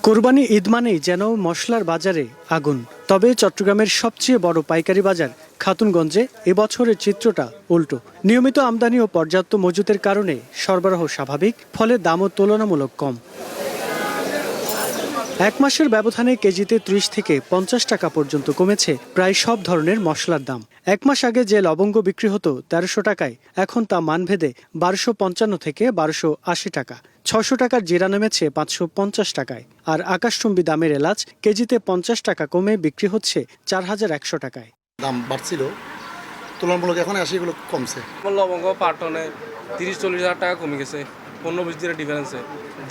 কোরবানি ঈদ মানেই যেন মশলার বাজারে আগুন। তবে চট্টগ্রামের সবচেয়ে বড় পাইকারি বাজার খাতুনগঞ্জে এবছরের চিত্রটা উল্টো। নিয়মিত আমদানি ও পর্যাপ্ত মজুতের কারণে সরবরাহ স্বাভাবিক, ফলে দামও তুলনামূলক কম। এক মাসের ব্যবধানে কেজিতে ৩০ থেকে ৫০ টাকা পর্যন্ত কমেছে প্রায় সব ধরনের মশলার দাম। এক মাস আগে যে লবঙ্গ বিক্রি হতো ১৩০০ টাকায়, এখন তা মানভেদে ১২৫৫ থেকে ১২৮০ টাকা। ৬০০ টাকার জিরা নেমেছে ৫৫০ টাকায়। আর আকাশচুম্বী দামের এলাচ কেজিতে ৫০ টাকা কমে বিক্রি হচ্ছে ৪১০০ টাকায়। দাম বাড়ছিল তুলনামূলক, এখন আসি এগুলো কমছে। লবঙ্গ পার টনে ৩০-৪০ হাজার টাকা কমে গেছে, ১৫-২০ দিনের ডিফারেন্সে।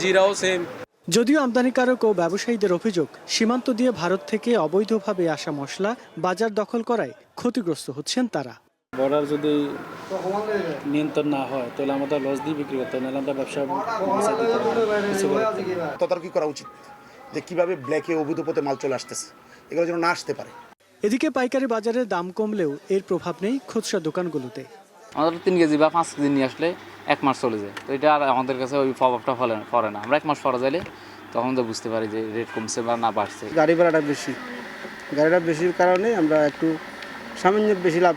জিরাও সেম। যদিও আমদানিকারক ও ব্যবসায়ীদের অভিযোগ, সীমান্ত দিয়ে ভারত থেকে অবৈধভাবে আসা মশলা বাজার দখল করায় ক্ষতিগ্রস্ত হচ্ছেন তারা। বর্ডার যদি নিয়ন্ত্রণ না হয় তাহলে আমাদের লস দিয়ে বিক্রি করতে হবে, নাহলে আমরা ব্যবসা তদারকি করা উচিত যে কিভাবে ব্ল্যাকে অবৈধ পথে মাল চলে আসতেছে, এগুলো যেন না আসতে পারে। এদিকে পাইকারি বাজারে দাম কমলেও এর প্রভাব নেই খুচরা দোকানগুলোতে। আমাদের ৩ কেজি বা ৫ কেজি নিয়ে আসলে ১ মাস চলে যায়, তো এটা আর আমাদের কাছে ওই প্রভাবটা পড়ে না। আমরা ১ মাস পরে যাইলে তখন তো বুঝতে পারি যে রেট কমছে বা না বাড়ছে। গাড়ি ভাড়াটা বেশির কারণে আমরা একটু সামান্য বেশি লাভ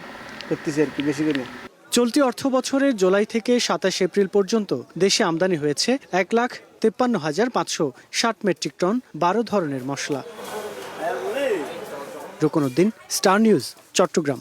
করতেছি আর কি, বেশি করে। চলতি অর্থবছরের জুলাই থেকে ২৭ এপ্রিল পর্যন্ত দেশে আমদানি হয়েছে ১,৫৩,৫৬০ মেট্রিক টন ১২ ধরনের মশলা। রুকনউদ্দিন, স্টার নিউজ, চট্টগ্রাম।